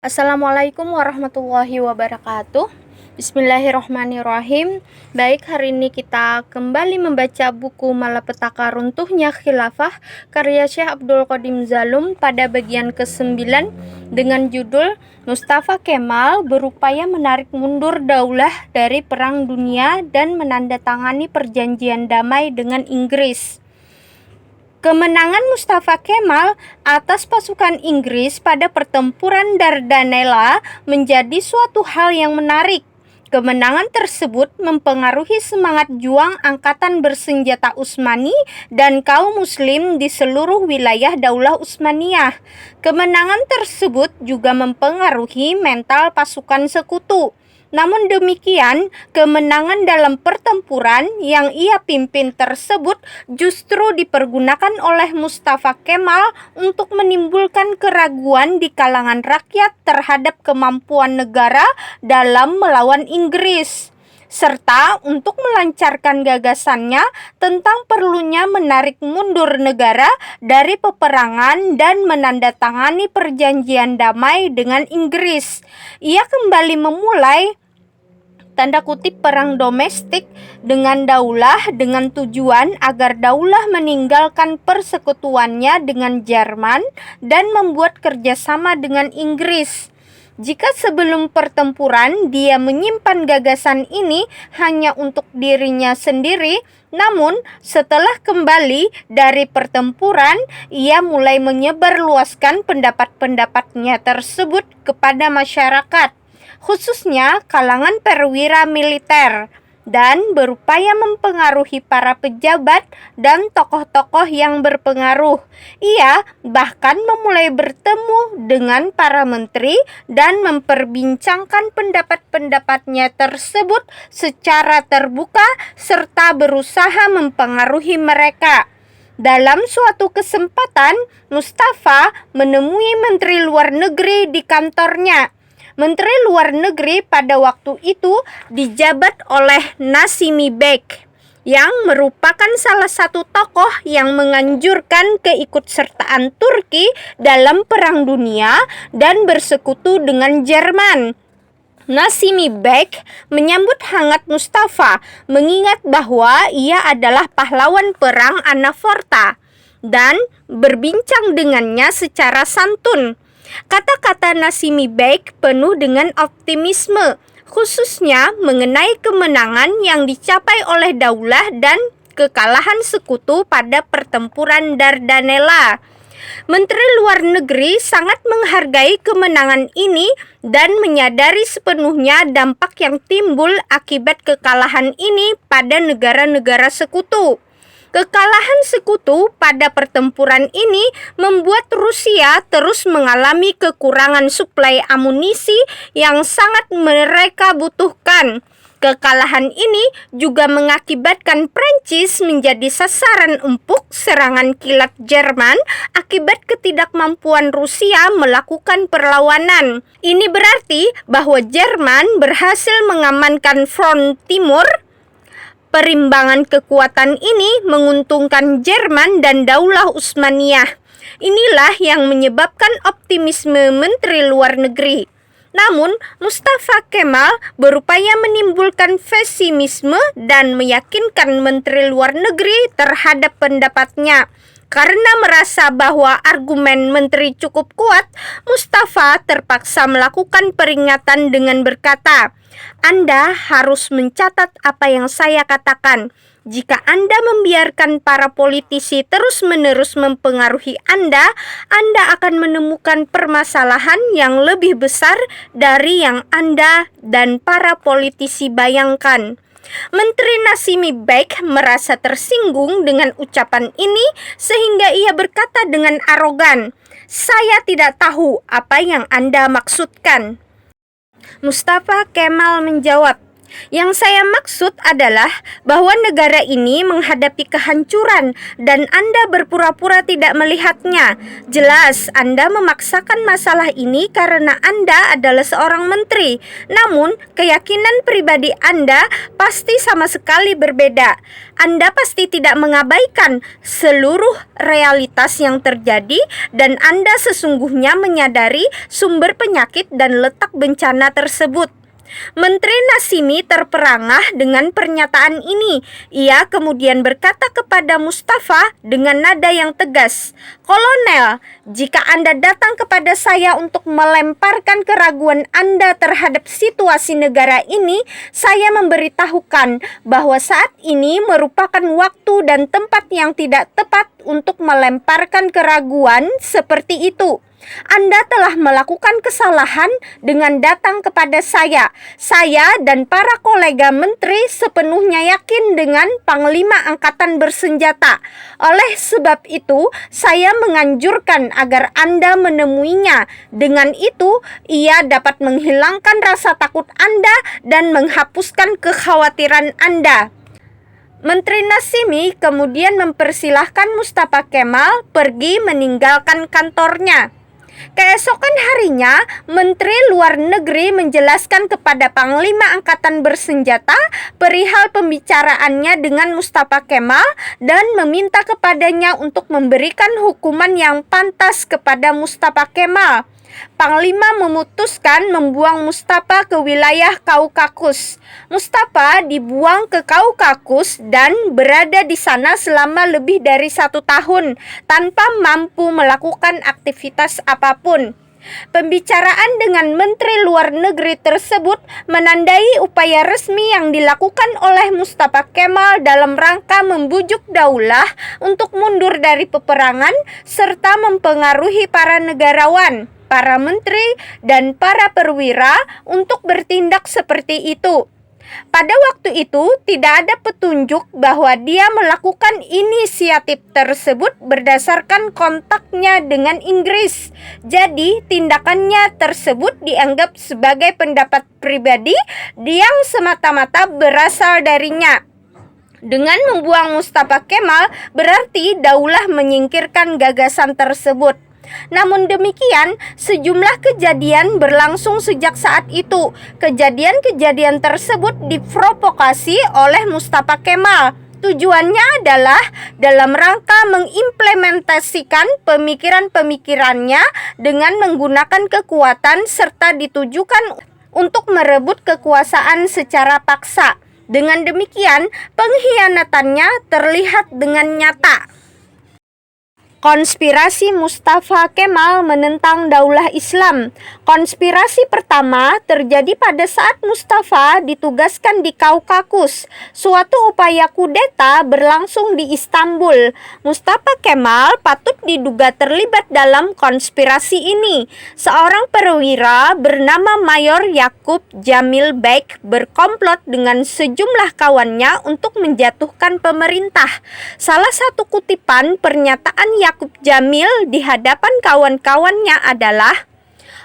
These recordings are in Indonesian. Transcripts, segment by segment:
Assalamualaikum warahmatullahi wabarakatuh. Bismillahirrohmanirrohim. Baik, hari ini kita kembali membaca buku Malapetaka Runtuhnya Khilafah karya Syekh Abdul Qadim Zalum pada bagian ke-9 dengan judul Mustafa Kemal berupaya menarik mundur daulah dari Perang Dunia dan menandatangani perjanjian damai dengan Inggris. Kemenangan Mustafa Kemal atas pasukan Inggris pada pertempuran Dardanella menjadi suatu hal yang menarik. Kemenangan tersebut mempengaruhi semangat juang angkatan bersenjata Utsmani dan kaum muslim di seluruh wilayah Daulah Utsmaniyah. Kemenangan tersebut juga mempengaruhi mental pasukan sekutu. Namun demikian, kemenangan dalam pertempuran yang ia pimpin tersebut justru dipergunakan oleh Mustafa Kemal untuk menimbulkan keraguan di kalangan rakyat terhadap kemampuan negara dalam melawan Inggris, serta untuk melancarkan gagasannya tentang perlunya menarik mundur negara dari peperangan dan menandatangani perjanjian damai dengan Inggris. Ia kembali memulai tanda kutip perang domestik dengan daulah dengan tujuan agar daulah meninggalkan persekutuannya dengan Jerman dan membuat kerjasama dengan Inggris. Jika sebelum pertempuran dia menyimpan gagasan ini hanya untuk dirinya sendiri, namun setelah kembali dari pertempuran, ia mulai menyebarluaskan pendapat-pendapatnya tersebut kepada masyarakat, khususnya kalangan perwira militer, dan berupaya mempengaruhi para pejabat dan tokoh-tokoh yang berpengaruh. Ia bahkan memulai bertemu dengan para menteri dan memperbincangkan pendapat-pendapatnya tersebut secara terbuka serta berusaha mempengaruhi mereka. Dalam suatu kesempatan, Mustafa menemui Menteri Luar Negeri di kantornya. Menteri Luar Negeri pada waktu itu dijabat oleh Nasimi Bek, yang merupakan salah satu tokoh yang menganjurkan keikutsertaan Turki dalam Perang Dunia dan bersekutu dengan Jerman. Nasimi Bek menyambut hangat Mustafa, mengingat bahwa ia adalah pahlawan perang Anaforta, dan berbincang dengannya secara santun. Kata-kata Nasimi Bek penuh dengan optimisme, khususnya mengenai kemenangan yang dicapai oleh daulah dan kekalahan sekutu pada pertempuran Dardanella. Menteri Luar Negeri sangat menghargai kemenangan ini dan menyadari sepenuhnya dampak yang timbul akibat kekalahan ini pada negara-negara sekutu. Kekalahan sekutu pada pertempuran ini membuat Rusia terus mengalami kekurangan suplai amunisi yang sangat mereka butuhkan. Kekalahan ini juga mengakibatkan Prancis menjadi sasaran empuk serangan kilat Jerman akibat ketidakmampuan Rusia melakukan perlawanan. Ini berarti bahwa Jerman berhasil mengamankan front timur. Perimbangan kekuatan ini menguntungkan Jerman dan Daulah Utsmaniyah. Inilah yang menyebabkan optimisme Menteri Luar Negeri. Namun, Mustafa Kemal berupaya menimbulkan pesimisme dan meyakinkan Menteri Luar Negeri terhadap pendapatnya. Karena merasa bahwa argumen menteri cukup kuat, Mustafa terpaksa melakukan peringatan dengan berkata, "Anda harus mencatat apa yang saya katakan. Jika Anda membiarkan para politisi terus-menerus mempengaruhi Anda akan menemukan permasalahan yang lebih besar dari yang Anda dan para politisi bayangkan." Menteri Nasimi Bek merasa tersinggung dengan ucapan ini sehingga ia berkata dengan arogan, "Saya tidak tahu apa yang Anda maksudkan." Mustafa Kemal menjawab, Yang saya maksud adalah bahwa negara ini menghadapi kehancuran dan Anda berpura-pura tidak melihatnya. Jelas Anda memaksakan masalah ini karena Anda adalah seorang menteri. Namun, keyakinan pribadi Anda pasti sama sekali berbeda. Anda pasti tidak mengabaikan seluruh realitas yang terjadi dan Anda sesungguhnya menyadari sumber penyakit dan letak bencana tersebut. Menteri Natsimi terperangah dengan pernyataan ini. Ia kemudian berkata kepada Mustafa dengan nada yang tegas, "Kolonel, jika Anda datang kepada saya untuk melemparkan keraguan Anda terhadap situasi negara ini, saya memberitahukan bahwa saat ini merupakan waktu dan tempat yang tidak tepat untuk melemparkan keraguan seperti itu. Anda telah melakukan kesalahan dengan datang kepada saya. Saya dan para kolega menteri sepenuhnya yakin dengan Panglima Angkatan Bersenjata. Oleh sebab itu, saya menganjurkan agar Anda menemuinya. Dengan itu, ia dapat menghilangkan rasa takut Anda dan menghapuskan kekhawatiran Anda." Menteri Natsimi kemudian mempersilahkan Mustafa Kemal pergi meninggalkan kantornya. Keesokan harinya, Menteri Luar Negeri menjelaskan kepada Panglima Angkatan Bersenjata perihal pembicaraannya dengan Mustafa Kemal dan meminta kepadanya untuk memberikan hukuman yang pantas kepada Mustafa Kemal. Panglima memutuskan membuang Mustafa ke wilayah Kaukakus. Mustafa dibuang ke Kaukakus dan berada di sana selama lebih dari 1 tahun tanpa mampu melakukan aktivitas apapun. Pembicaraan dengan Menteri Luar Negeri tersebut menandai upaya resmi yang dilakukan oleh Mustafa Kemal dalam rangka membujuk Daulah untuk mundur dari peperangan serta mempengaruhi para negarawan, para menteri, dan para perwira untuk bertindak seperti itu. Pada waktu itu, tidak ada petunjuk bahwa dia melakukan inisiatif tersebut berdasarkan kontaknya dengan Inggris. Jadi, tindakannya tersebut dianggap sebagai pendapat pribadi yang semata-mata berasal darinya. Dengan membuang Mustafa Kemal, berarti Daulah menyingkirkan gagasan tersebut. Namun demikian, sejumlah kejadian berlangsung sejak saat itu. Kejadian-kejadian tersebut diprovokasi oleh Mustafa Kemal. Tujuannya adalah dalam rangka mengimplementasikan pemikiran-pemikirannya dengan menggunakan kekuatan serta ditujukan untuk merebut kekuasaan secara paksa. Dengan demikian, pengkhianatannya terlihat dengan nyata. Konspirasi Mustafa Kemal menentang Daulah Islam. Konspirasi pertama terjadi pada saat Mustafa ditugaskan di Kaukakus. Suatu upaya kudeta berlangsung di Istanbul. Mustafa Kemal patut diduga terlibat dalam konspirasi ini. Seorang perwira bernama Mayor Yakub Jamil Bek berkomplot dengan sejumlah kawannya untuk menjatuhkan pemerintah. Salah satu kutipan pernyataan Yakub Jamil di hadapan kawan-kawannya adalah,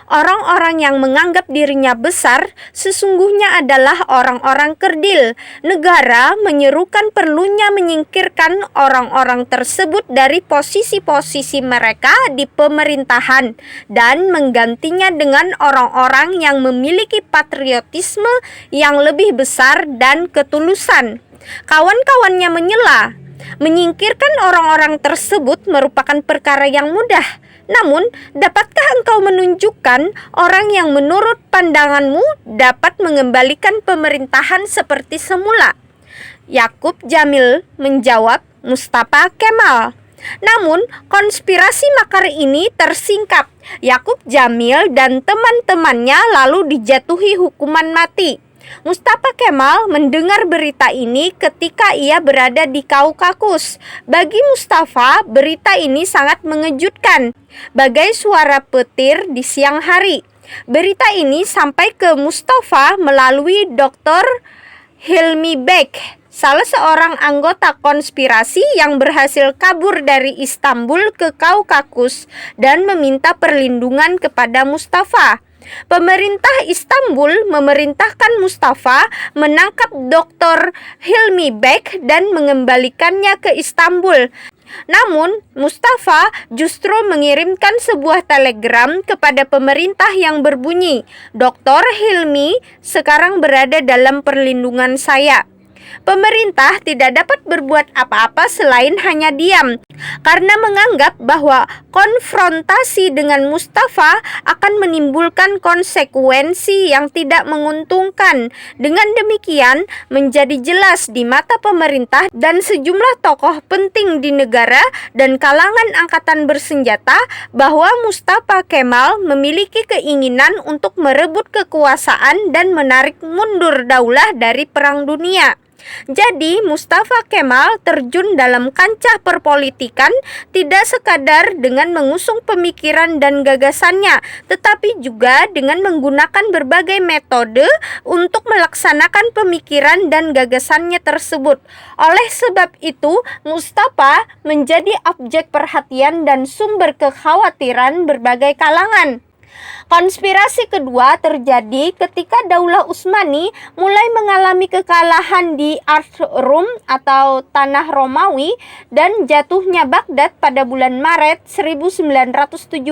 "Orang-orang yang menganggap dirinya besar sesungguhnya adalah orang-orang kerdil. Negara menyerukan perlunya menyingkirkan orang-orang tersebut dari posisi-posisi mereka di pemerintahan dan menggantinya dengan orang-orang yang memiliki patriotisme yang lebih besar dan ketulusan." Kawan-kawannya menyela, menyingkirkan orang-orang tersebut merupakan perkara yang mudah. Namun, dapatkah engkau menunjukkan orang yang menurut pandanganmu dapat mengembalikan pemerintahan seperti semula? Yakub Jamil menjawab, Mustafa Kemal. Namun, konspirasi makar ini tersingkap. Yakub Jamil dan teman-temannya lalu dijatuhi hukuman mati. Mustafa Kemal mendengar berita ini ketika ia berada di Kaukakus. Bagi Mustafa, berita ini sangat mengejutkan, bagai suara petir di siang hari. Berita ini sampai ke Mustafa melalui Dr. Hilmi Bek, salah seorang anggota konspirasi yang berhasil kabur dari Istanbul ke Kaukakus dan meminta perlindungan kepada Mustafa. Pemerintah Istanbul memerintahkan Mustafa menangkap Dr. Hilmi Bek dan mengembalikannya ke Istanbul. Namun, Mustafa justru mengirimkan sebuah telegram kepada pemerintah yang berbunyi, "Dr. Hilmi sekarang berada dalam perlindungan saya." Pemerintah tidak dapat berbuat apa-apa selain hanya diam, karena menganggap bahwa konfrontasi dengan Mustafa akan menimbulkan konsekuensi yang tidak menguntungkan. Dengan demikian, menjadi jelas di mata pemerintah dan sejumlah tokoh penting di negara dan kalangan angkatan bersenjata bahwa Mustafa Kemal memiliki keinginan untuk merebut kekuasaan dan menarik mundur daulah dari Perang Dunia. Jadi, Mustafa Kemal terjun dalam kancah perpolitikan tidak sekadar dengan mengusung pemikiran dan gagasannya, tetapi juga dengan menggunakan berbagai metode untuk melaksanakan pemikiran dan gagasannya tersebut. Oleh sebab itu, Mustafa menjadi objek perhatian dan sumber kekhawatiran berbagai kalangan. Konspirasi kedua terjadi ketika Daulah Utsmani mulai mengalami kekalahan di Rum atau Tanah Romawi dan jatuhnya Baghdad pada bulan Maret 1917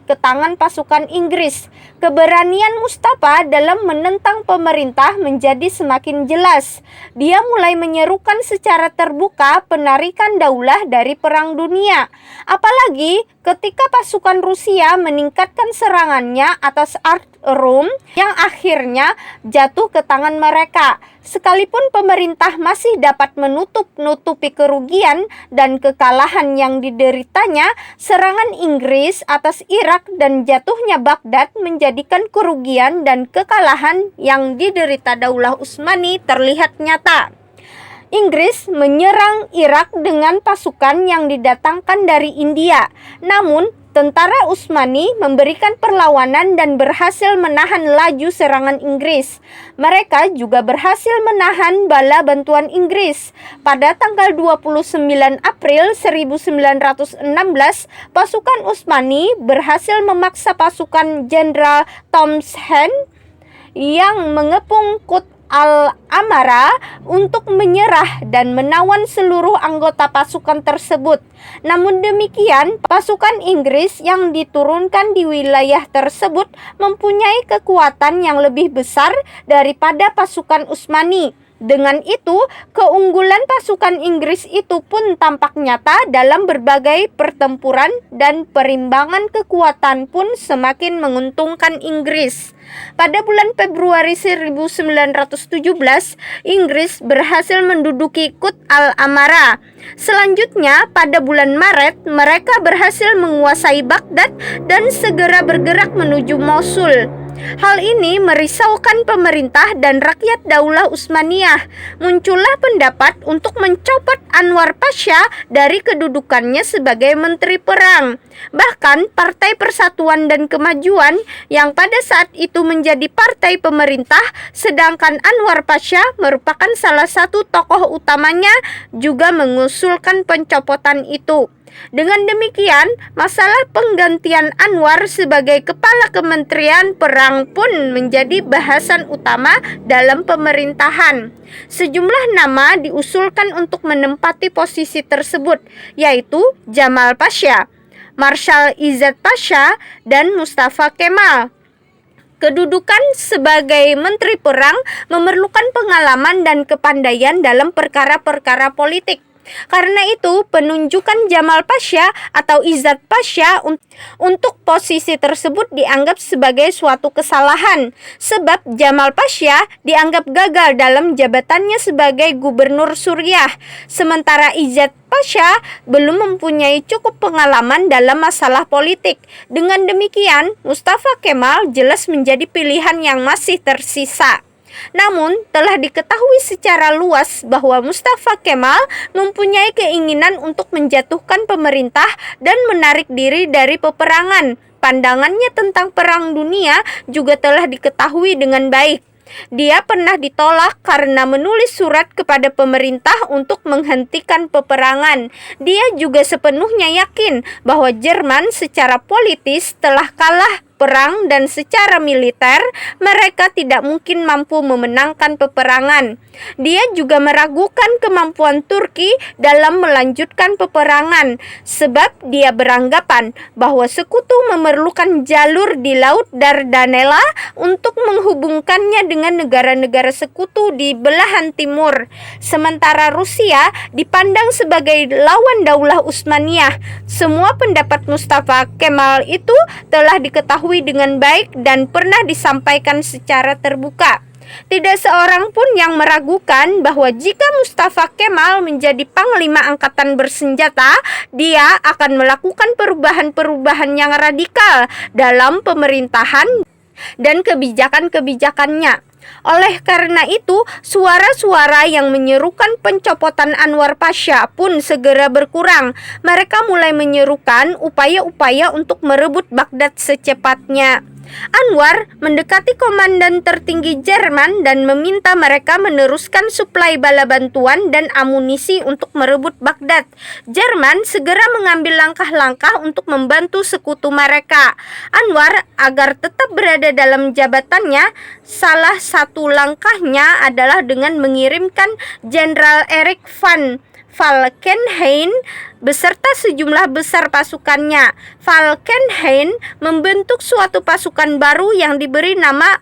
ke tangan pasukan Inggris. Keberanian Mustafa dalam menentang pemerintah menjadi semakin jelas. Dia mulai menyerukan secara terbuka penarikan daulah dari Perang Dunia. Apalagi ketika pasukan Rusia meningkatkan serangannya atas Rum yang akhirnya jatuh ke tangan mereka. Sekalipun pemerintah masih dapat menutupi kerugian dan kekalahan yang dideritanya, serangan Inggris atas Irak dan jatuhnya Baghdad menjadikan kerugian dan kekalahan yang diderita Daulah Utsmani terlihat nyata. Inggris menyerang Irak dengan pasukan yang didatangkan dari India. Namun, tentara Utsmani memberikan perlawanan dan berhasil menahan laju serangan Inggris. Mereka juga berhasil menahan bala bantuan Inggris. Pada tanggal 29 April 1916, pasukan Utsmani berhasil memaksa pasukan Jenderal Townshend yang mengepung Kut Al-Amara untuk menyerah dan menawan seluruh anggota pasukan tersebut. Namun demikian, pasukan Inggris yang diturunkan di wilayah tersebut mempunyai kekuatan yang lebih besar daripada pasukan Utsmani. Dengan itu, keunggulan pasukan Inggris itu pun tampak nyata dalam berbagai pertempuran dan perimbangan kekuatan pun semakin menguntungkan Inggris. Pada bulan Februari 1917, Inggris berhasil menduduki Kut Al-Amara. Selanjutnya, pada bulan Maret, mereka berhasil menguasai Baghdad dan segera bergerak menuju Mosul. Hal ini merisaukan pemerintah dan rakyat Daulah Utsmaniyah. Muncullah pendapat untuk mencopot Anwar Pasha dari kedudukannya sebagai Menteri Perang. Bahkan Partai Persatuan dan Kemajuan yang pada saat itu menjadi partai pemerintah, sedangkan Anwar Pasha merupakan salah satu tokoh utamanya, juga mengusulkan pencopotan itu. Dengan demikian, masalah penggantian Anwar sebagai kepala Kementerian Perang pun menjadi bahasan utama dalam pemerintahan. Sejumlah nama diusulkan untuk menempati posisi tersebut, yaitu Jamal Pasha, Marshal Izzat Pasha, dan Mustafa Kemal. Kedudukan sebagai Menteri Perang memerlukan pengalaman dan kepandaian dalam perkara-perkara politik. Karena itu, penunjukan Jamal Pasha atau Izzat Pasha untuk posisi tersebut dianggap sebagai suatu kesalahan, sebab Jamal Pasha dianggap gagal dalam jabatannya sebagai Gubernur Suriah, sementara Izzat Pasha belum mempunyai cukup pengalaman dalam masalah politik. Dengan demikian, Mustafa Kemal jelas menjadi pilihan yang masih tersisa. Namun, telah diketahui secara luas bahwa Mustafa Kemal mempunyai keinginan untuk menjatuhkan pemerintah dan menarik diri dari peperangan. Pandangannya tentang Perang Dunia juga telah diketahui dengan baik. Dia pernah ditolak karena menulis surat kepada pemerintah untuk menghentikan peperangan. Dia juga sepenuhnya yakin bahwa Jerman secara politis telah kalah perang dan secara militer, mereka tidak mungkin mampu memenangkan peperangan. Dia juga meragukan kemampuan Turki dalam melanjutkan peperangan, sebab dia beranggapan bahwa sekutu memerlukan jalur di Laut Dardanella untuk menghubungkannya dengan negara-negara sekutu di belahan timur. Sementara Rusia dipandang sebagai lawan Daulah Utsmaniyah. Semua pendapat Mustafa Kemal itu telah diketahui dengan baik dan pernah disampaikan secara terbuka. Tidak seorang pun yang meragukan bahwa jika Mustafa Kemal menjadi panglima angkatan bersenjata, dia akan melakukan perubahan-perubahan yang radikal dalam pemerintahan dan kebijakan-kebijakannya. Oleh karena itu, suara-suara yang menyerukan pencopotan Anwar Pasha pun segera berkurang. Mereka mulai menyerukan upaya-upaya untuk merebut Baghdad secepatnya. Anwar mendekati komandan tertinggi Jerman dan meminta mereka meneruskan suplai bala bantuan dan amunisi untuk merebut Baghdad. Jerman segera mengambil langkah-langkah untuk membantu sekutu mereka. Anwar agar tetap berada dalam jabatannya, salah satu langkahnya adalah dengan mengirimkan Jenderal Erik van Falkenhayn beserta sejumlah besar pasukannya. Falkenhayn membentuk suatu pasukan baru yang diberi nama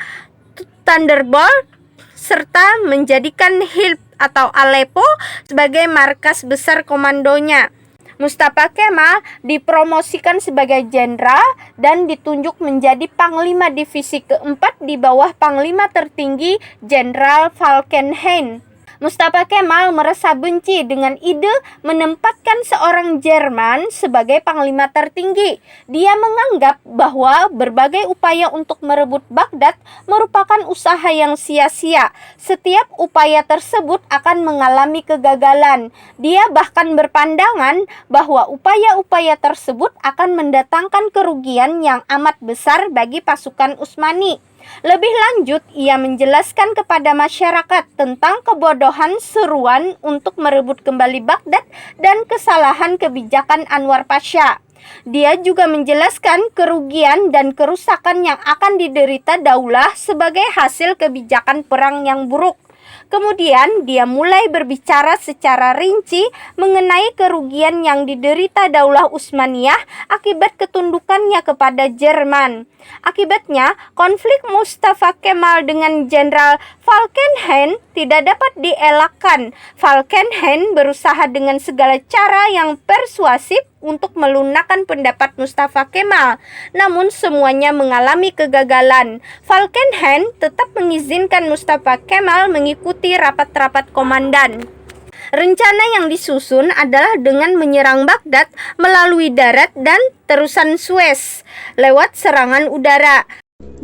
Thunderbolt serta menjadikan Hilf atau Aleppo sebagai markas besar komandonya. Mustafa Kemal dipromosikan sebagai jenderal dan ditunjuk menjadi Panglima Divisi keempat di bawah Panglima tertinggi Jenderal Falkenhayn. Mustafa Kemal merasa benci dengan ide menempatkan seorang Jerman sebagai panglima tertinggi. Dia menganggap bahwa berbagai upaya untuk merebut Baghdad merupakan usaha yang sia-sia. Setiap upaya tersebut akan mengalami kegagalan. Dia bahkan berpandangan bahwa upaya-upaya tersebut akan mendatangkan kerugian yang amat besar bagi pasukan Utsmani. Lebih lanjut, ia menjelaskan kepada masyarakat tentang kebodohan seruan untuk merebut kembali Baghdad dan kesalahan kebijakan Anwar Pasha. Dia juga menjelaskan kerugian dan kerusakan yang akan diderita daulah sebagai hasil kebijakan perang yang buruk. Kemudian dia mulai berbicara secara rinci mengenai kerugian yang diderita Daulah Utsmaniyah akibat ketundukannya kepada Jerman. Akibatnya, konflik Mustafa Kemal dengan Jenderal Falkenhayn tidak dapat dielakkan. Falkenhayn berusaha dengan segala cara yang persuasif untuk melunakkan pendapat Mustafa Kemal, namun semuanya mengalami kegagalan. Falkenhayn tetap mengizinkan Mustafa Kemal mengikuti rapat-rapat komandan. Rencana yang disusun adalah dengan menyerang Baghdad melalui darat dan terusan Suez lewat serangan udara.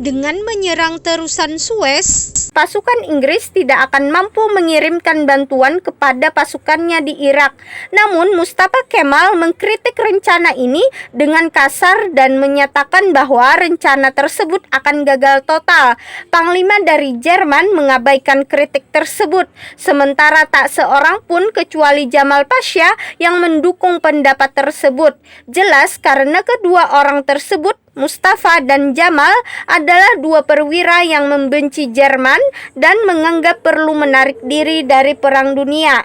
Dengan menyerang terusan Suez, pasukan Inggris tidak akan mampu mengirimkan bantuan kepada pasukannya di Irak. Namun Mustafa Kemal mengkritik rencana ini dengan kasar dan menyatakan bahwa rencana tersebut akan gagal total. Panglima dari Jerman mengabaikan kritik tersebut, sementara tak seorang pun kecuali Jamal Pasha yang mendukung pendapat tersebut. Jelas karena kedua orang tersebut, Mustafa dan Jamal, adalah dua perwira yang membenci Jerman dan menganggap perlu menarik diri dari Perang Dunia.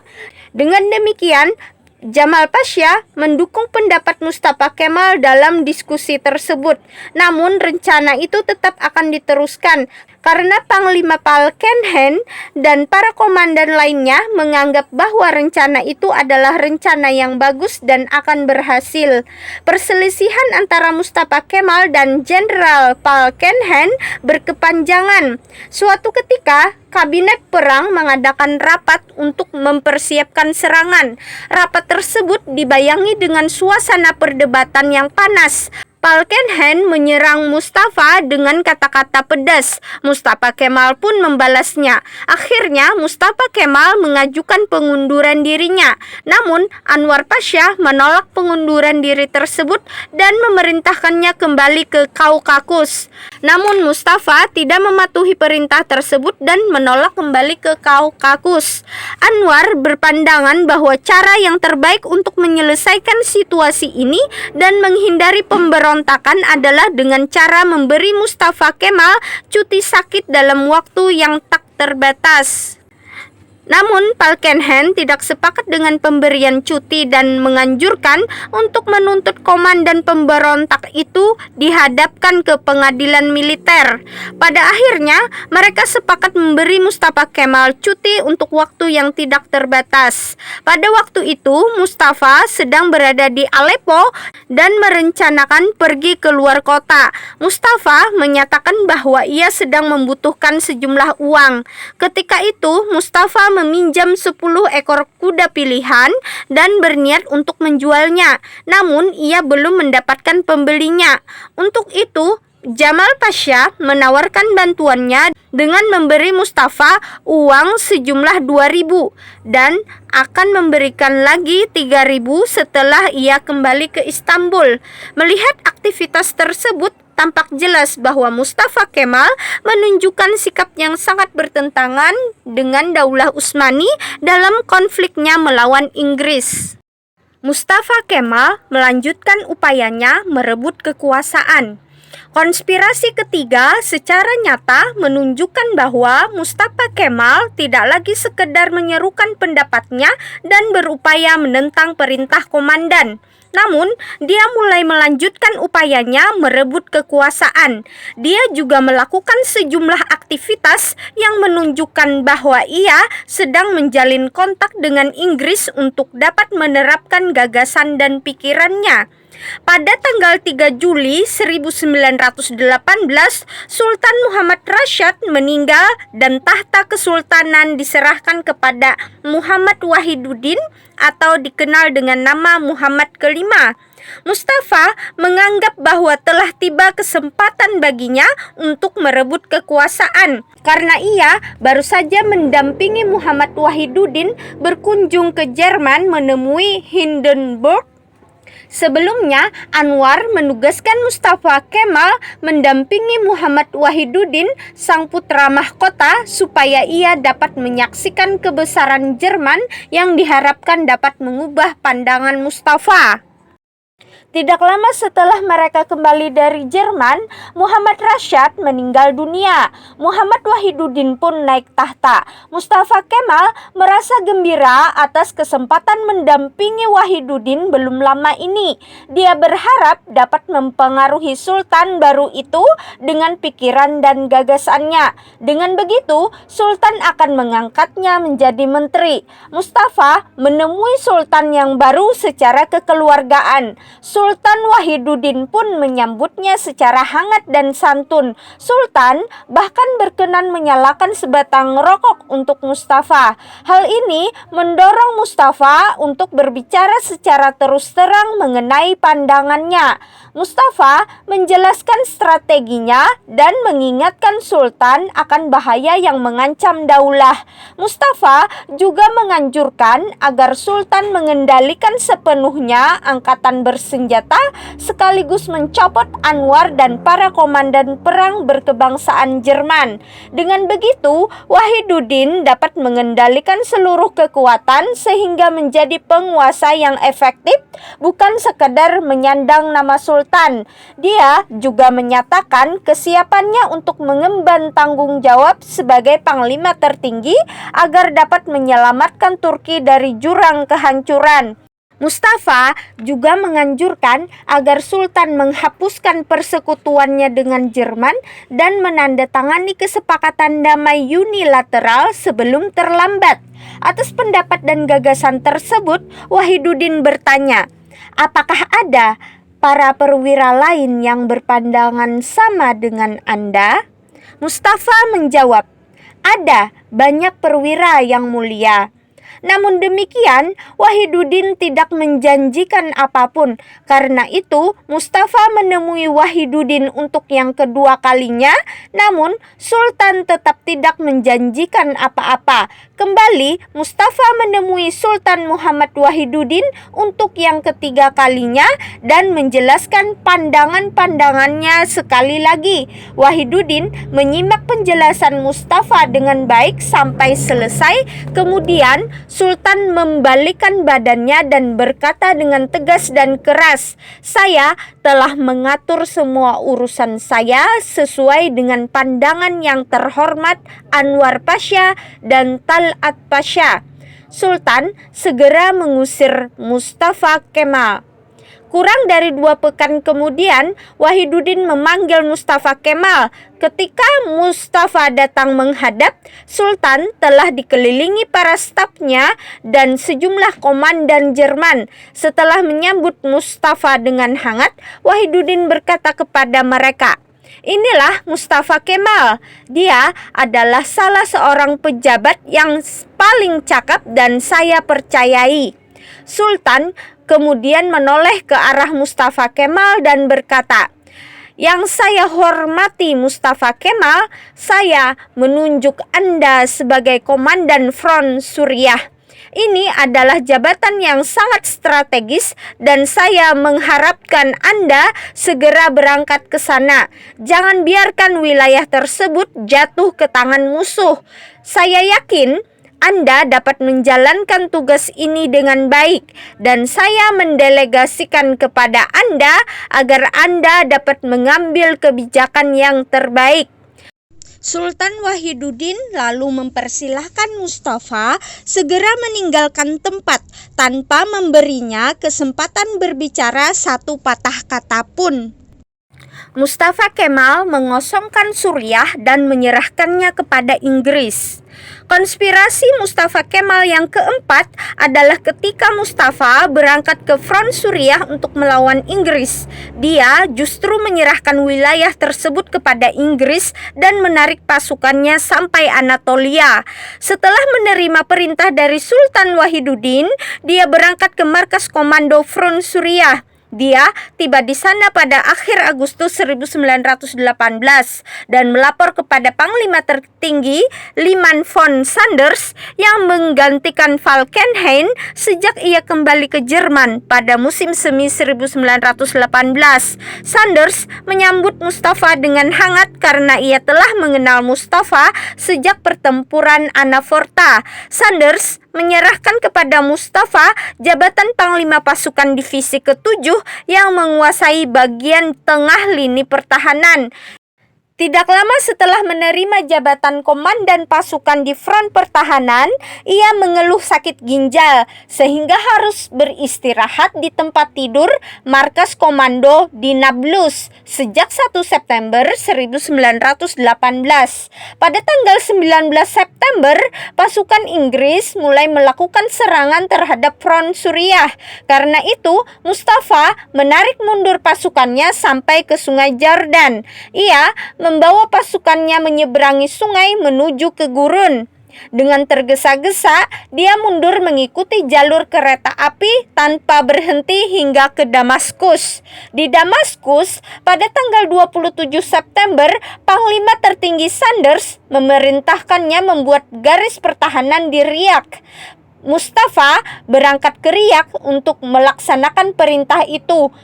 Dengan demikian, Jamal Pasha mendukung pendapat Mustafa Kemal dalam diskusi tersebut. Namun rencana itu tetap akan diteruskan karena Panglima Falkenhayn dan para komandan lainnya menganggap bahwa rencana itu adalah rencana yang bagus dan akan berhasil. Perselisihan antara Mustafa Kemal dan Jenderal Falkenhayn berkepanjangan. Suatu ketika, Kabinet Perang mengadakan rapat untuk mempersiapkan serangan. Rapat tersebut dibayangi dengan suasana perdebatan yang panas. Falkenhayn menyerang Mustafa dengan kata-kata pedas. Mustafa Kemal pun membalasnya. Akhirnya Mustafa Kemal mengajukan pengunduran dirinya. Namun Anwar Pasha menolak pengunduran diri tersebut dan memerintahkannya kembali ke Kaukasus. Namun Mustafa tidak mematuhi perintah tersebut dan menolak kembali ke Kaukasus. Anwar berpandangan bahwa cara yang terbaik untuk menyelesaikan situasi ini dan menghindari pemberontakan pemberontakan adalah dengan cara memberi Mustafa Kemal cuti sakit dalam waktu yang tak terbatas. Namun, Falkenhayn tidak sepakat dengan pemberian cuti dan menganjurkan untuk menuntut komandan pemberontak itu dihadapkan ke pengadilan militer. Pada akhirnya, mereka sepakat memberi Mustafa Kemal cuti untuk waktu yang tidak terbatas. Pada waktu itu, Mustafa sedang berada di Aleppo dan merencanakan pergi ke luar kota. Mustafa menyatakan bahwa ia sedang membutuhkan sejumlah uang. Ketika itu, Mustafa meminjam 10 ekor kuda pilihan dan berniat untuk menjualnya. Namun, ia belum mendapatkan pembelinya. Untuk itu, Jamal Pasha menawarkan bantuannya dengan memberi Mustafa uang sejumlah 2.000 dan akan memberikan lagi 3.000 setelah ia kembali ke Istanbul. Melihat aktivitas tersebut, tampak jelas bahwa Mustafa Kemal menunjukkan sikap yang sangat bertentangan dengan Daulah Utsmani dalam konfliknya melawan Inggris. Mustafa Kemal melanjutkan upayanya merebut kekuasaan. Konspirasi ketiga secara nyata menunjukkan bahwa Mustafa Kemal tidak lagi sekedar menyerukan pendapatnya dan berupaya menentang perintah komandan. Namun, dia mulai melanjutkan upayanya merebut kekuasaan. Dia juga melakukan sejumlah aktivitas yang menunjukkan bahwa ia sedang menjalin kontak dengan Inggris untuk dapat menerapkan gagasan dan pikirannya. Pada tanggal 3 Juli 1918, Sultan Muhammad Rashid meninggal dan tahta kesultanan diserahkan kepada Muhammad Wahiduddin atau dikenal dengan nama Muhammad kelima. Mustafa menganggap bahwa telah tiba kesempatan baginya untuk merebut kekuasaan karena ia baru saja mendampingi Muhammad Wahiduddin berkunjung ke Jerman menemui Hindenburg. Sebelumnya, Anwar menugaskan Mustafa Kemal mendampingi Muhammad Wahiduddin, sang putra mahkota, supaya ia dapat menyaksikan kebesaran Jerman yang diharapkan dapat mengubah pandangan Mustafa. Tidak lama setelah mereka kembali dari Jerman, Muhammad Rashid meninggal dunia. Muhammad Wahiduddin pun naik tahta. Mustafa Kemal merasa gembira atas kesempatan mendampingi Wahiduddin belum lama ini. Dia berharap dapat mempengaruhi Sultan baru itu dengan pikiran dan gagasannya. Dengan begitu, Sultan akan mengangkatnya menjadi menteri. Mustafa menemui Sultan yang baru secara kekeluargaan. Sultan Wahiduddin pun menyambutnya secara hangat dan santun. Sultan bahkan berkenan menyalakan sebatang rokok untuk Mustafa. Hal ini mendorong Mustafa untuk berbicara secara terus terang mengenai pandangannya. Mustafa menjelaskan strateginya dan mengingatkan Sultan akan bahaya yang mengancam daulah. Mustafa juga menganjurkan agar Sultan mengendalikan sepenuhnya angkatan bersenjata sekaligus mencopot Anwar dan para komandan perang berkebangsaan Jerman. Dengan begitu, Wahiduddin dapat mengendalikan seluruh kekuatan sehingga menjadi penguasa yang efektif, bukan sekadar menyandang nama Sultan. Dia juga menyatakan kesiapannya untuk mengemban tanggung jawab sebagai panglima tertinggi agar dapat menyelamatkan Turki dari jurang kehancuran. Mustafa juga menganjurkan agar Sultan menghapuskan persekutuannya dengan Jerman dan menandatangani kesepakatan damai unilateral sebelum terlambat. Atas pendapat dan gagasan tersebut, Wahiduddin bertanya, "Apakah ada para perwira lain yang berpandangan sama dengan Anda?" Mustafa menjawab, "Ada banyak perwira yang mulia." Namun demikian, Wahiduddin tidak menjanjikan apapun. Karena itu, Mustafa menemui Wahiduddin untuk yang kedua kalinya, namun Sultan tetap tidak menjanjikan apa-apa. Kembali, Mustafa menemui Sultan Muhammad Wahiduddin untuk yang ketiga kalinya dan menjelaskan pandangan-pandangannya sekali lagi. Wahiduddin menyimak penjelasan Mustafa dengan baik sampai selesai. Kemudian, Sultan membalikkan badannya dan berkata dengan tegas dan keras, "Saya telah mengatur semua urusan saya sesuai dengan pandangan yang terhormat Anwar Pasha dan Tal'at Pasha." Sultan segera mengusir Mustafa Kemal. Kurang dari 2 pekan kemudian, Wahidudin memanggil Mustafa Kemal. Ketika Mustafa datang menghadap, Sultan telah dikelilingi para stafnya dan sejumlah komandan Jerman. Setelah menyambut Mustafa dengan hangat, Wahidudin berkata kepada mereka, "Inilah Mustafa Kemal. Dia adalah salah seorang pejabat yang paling cakap dan saya percayai." Sultan kemudian menoleh ke arah Mustafa Kemal dan berkata, "Yang saya hormati Mustafa Kemal, saya menunjuk Anda sebagai komandan Front Suriah. Ini adalah jabatan yang sangat strategis dan saya mengharapkan Anda segera berangkat ke sana. Jangan biarkan wilayah tersebut jatuh ke tangan musuh. Saya yakin Anda dapat menjalankan tugas ini dengan baik dan saya mendelegasikan kepada Anda agar Anda dapat mengambil kebijakan yang terbaik." Sultan Wahidudin lalu mempersilahkan Mustafa segera meninggalkan tempat tanpa memberinya kesempatan berbicara satu patah kata pun. Mustafa Kemal mengosongkan Suriah dan menyerahkannya kepada Inggris. Konspirasi Mustafa Kemal yang keempat adalah ketika Mustafa berangkat ke front Suriah untuk melawan Inggris. Dia justru menyerahkan wilayah tersebut kepada Inggris dan menarik pasukannya sampai Anatolia. Setelah menerima perintah dari Sultan Wahidudin, dia berangkat ke markas komando front Suriah. Dia tiba di sana pada akhir Agustus 1918 dan melapor kepada Panglima tertinggi Liman von Sanders yang menggantikan Falkenhayn sejak ia kembali ke Jerman pada musim semi 1918. Sanders menyambut Mustafa dengan hangat karena ia telah mengenal Mustafa sejak pertempuran Anaforta. Sanders menyerahkan kepada Mustafa jabatan Panglima Pasukan Divisi ke-7 yang menguasai bagian tengah lini pertahanan. Tidak lama setelah menerima jabatan komandan pasukan di front pertahanan, ia mengeluh sakit ginjal sehingga harus beristirahat di tempat tidur markas komando di Nablus sejak 1 September 1918. Pada tanggal 19 September, pasukan Inggris mulai melakukan serangan terhadap front Suriah. Karena itu, Mustafa menarik mundur pasukannya sampai ke Sungai Jordan. Ia membawa pasukannya menyeberangi sungai menuju ke gurun. Dengan tergesa-gesa, dia mundur mengikuti jalur kereta api tanpa berhenti hingga ke Damaskus. Di Damaskus, pada tanggal 27 September, Panglima tertinggi Sanders memerintahkannya membuat garis pertahanan di Riyak. Mustafa berangkat ke Riyak untuk melaksanakan perintah itu.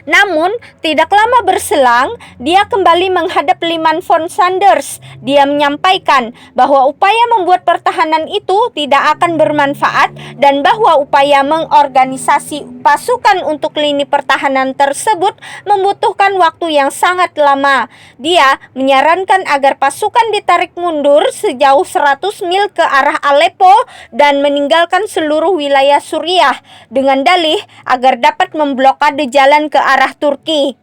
Namun, tidak lama berselang, dia kembali menghadap Liman von Sanders. Dia menyampaikan bahwa upaya membuat pertahanan itu tidak akan bermanfaat dan bahwa upaya mengorganisasi pasukan untuk lini pertahanan tersebut membutuhkan waktu yang sangat lama. Dia menyarankan agar pasukan ditarik mundur sejauh 100 mil ke arah Aleppo dan meninggalkan seluruh wilayah Suriah dengan dalih agar dapat memblokade jalan ke arah Turki.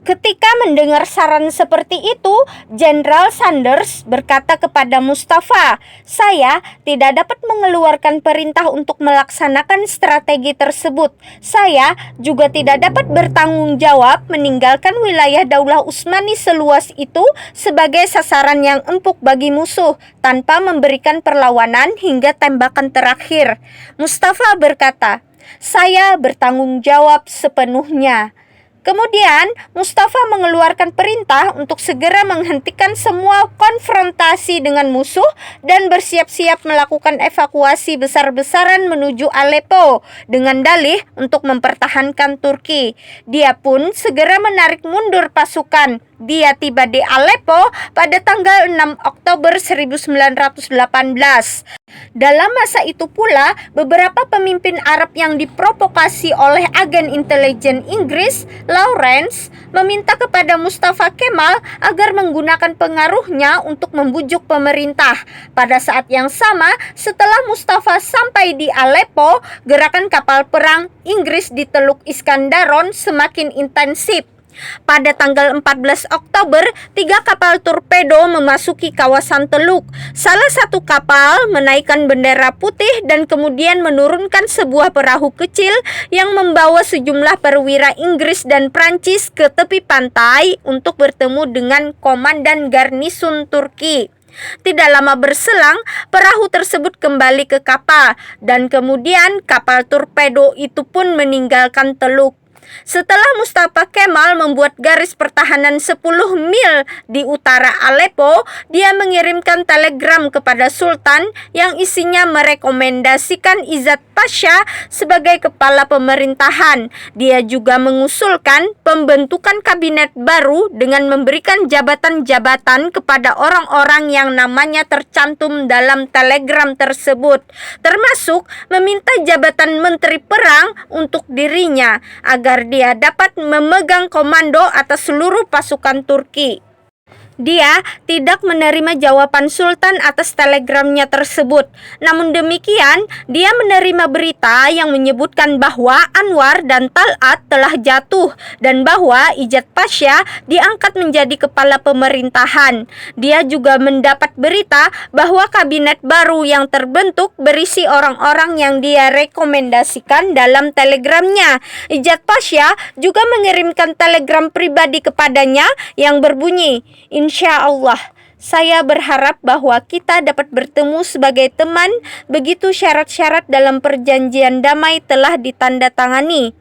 Ketika mendengar saran seperti itu, Jenderal Sanders berkata kepada Mustafa, "Saya tidak dapat mengeluarkan perintah untuk melaksanakan strategi tersebut. Saya juga tidak dapat bertanggung jawab meninggalkan wilayah Daulah Utsmani seluas itu sebagai sasaran yang empuk bagi musuh tanpa memberikan perlawanan hingga tembakan terakhir." Mustafa berkata, "Saya bertanggung jawab sepenuhnya." Kemudian, Mustafa mengeluarkan perintah untuk segera menghentikan semua konfrontasi dengan musuh dan bersiap-siap melakukan evakuasi besar-besaran menuju Aleppo dengan dalih untuk mempertahankan Turki. Dia pun segera menarik mundur pasukan. Dia tiba di Aleppo pada tanggal 6 Oktober 1918. Dalam masa itu pula, beberapa pemimpin Arab yang diprovokasi oleh agen intelijen Inggris, Lawrence, meminta kepada Mustafa Kemal agar menggunakan pengaruhnya untuk membujuk pemerintah. Pada saat yang sama, setelah Mustafa sampai di Aleppo, gerakan kapal perang Inggris di Teluk Iskandaron semakin intensif. Pada tanggal 14 Oktober, 3 kapal torpedo memasuki kawasan Teluk. Salah satu kapal menaikkan bendera putih dan kemudian menurunkan sebuah perahu kecil yang membawa sejumlah perwira Inggris dan Prancis ke tepi pantai untuk bertemu dengan komandan garnison Turki. Tidak lama berselang, perahu tersebut kembali ke kapal dan kemudian kapal torpedo itu pun meninggalkan Teluk. Setelah Mustafa Kemal membuat garis pertahanan 10 mil di utara Aleppo, dia mengirimkan telegram kepada Sultan yang isinya merekomendasikan Izzat Pasha sebagai kepala pemerintahan. Dia juga mengusulkan pembentukan kabinet baru dengan memberikan jabatan-jabatan kepada orang-orang yang namanya tercantum dalam telegram tersebut, termasuk meminta jabatan menteri perang untuk dirinya agar dia dapat memegang komando atas seluruh pasukan Turki. Dia tidak menerima jawaban Sultan atas telegramnya tersebut. Namun demikian, dia menerima berita yang menyebutkan bahwa Anwar dan Talat telah jatuh dan bahwa Izzat Pasha diangkat menjadi kepala pemerintahan. Dia juga mendapat berita bahwa kabinet baru yang terbentuk berisi orang-orang yang dia rekomendasikan dalam telegramnya. Izzat Pasha juga mengirimkan telegram pribadi kepadanya yang berbunyi, "Insya Allah, saya berharap bahwa kita dapat bertemu sebagai teman begitu syarat-syarat dalam perjanjian damai telah ditandatangani."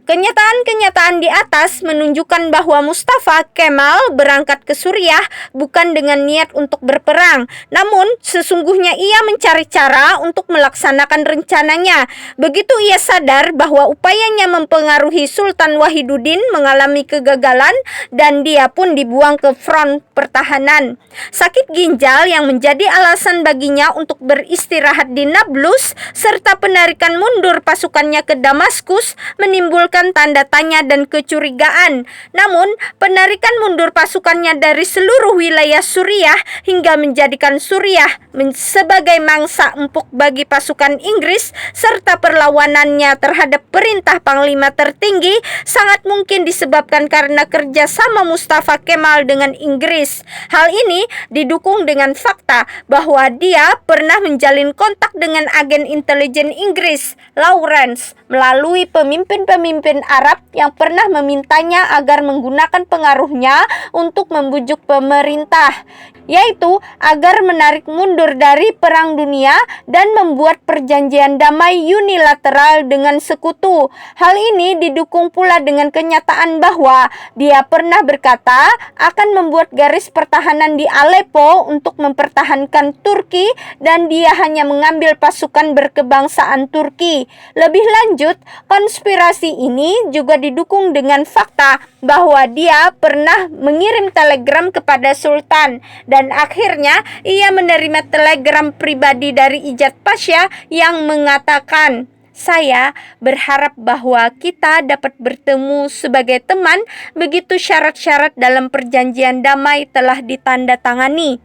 Kenyataan-kenyataan di atas menunjukkan bahwa Mustafa Kemal berangkat ke Suriah bukan dengan niat untuk berperang, namun sesungguhnya ia mencari cara untuk melaksanakan rencananya. Begitu ia sadar bahwa upayanya mempengaruhi Sultan Wahiduddin mengalami kegagalan dan dia pun dibuang ke front pertahanan. Sakit ginjal yang menjadi alasan baginya untuk beristirahat di Nablus serta penarikan mundur pasukannya ke Damaskus menimbulkan tanda tanya dan kecurigaan. Namun, penarikan mundur pasukannya dari seluruh wilayah Suriah hingga menjadikan Suriah sebagai mangsa empuk bagi pasukan Inggris serta perlawanannya terhadap perintah Panglima tertinggi sangat mungkin disebabkan karena kerjasama Mustafa Kemal dengan Inggris. Hal ini didukung dengan fakta bahwa dia pernah menjalin kontak dengan agen intelijen Inggris, Lawrence, melalui pemimpin-pemimpin Arab yang pernah memintanya agar menggunakan pengaruhnya untuk membujuk pemerintah, yaitu agar menarik mundur dari Perang Dunia dan membuat perjanjian damai unilateral dengan sekutu. Hal ini didukung pula dengan kenyataan bahwa dia pernah berkata akan membuat garis pertahanan di Aleppo untuk mempertahankan Turki dan dia hanya mengambil pasukan berkebangsaan Turki. Lebih lanjut, konspirasi ini juga didukung dengan fakta bahwa dia pernah mengirim telegram kepada Sultan dan akhirnya ia menerima telegram pribadi dari Izzat Pasha yang mengatakan, "Saya berharap bahwa kita dapat bertemu sebagai teman begitu syarat-syarat dalam perjanjian damai telah ditandatangani."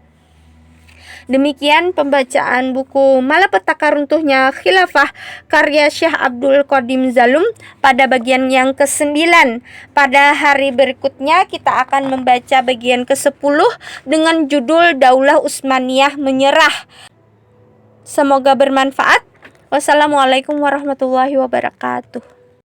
Demikian pembacaan buku Malapetaka Runtuhnya Khilafah karya Syekh Abdul Qadim Zalum pada bagian yang ke-9. Pada hari berikutnya kita akan membaca bagian ke-10 dengan judul Daulah Utsmaniyah Menyerah. Semoga bermanfaat. Wassalamualaikum warahmatullahi wabarakatuh.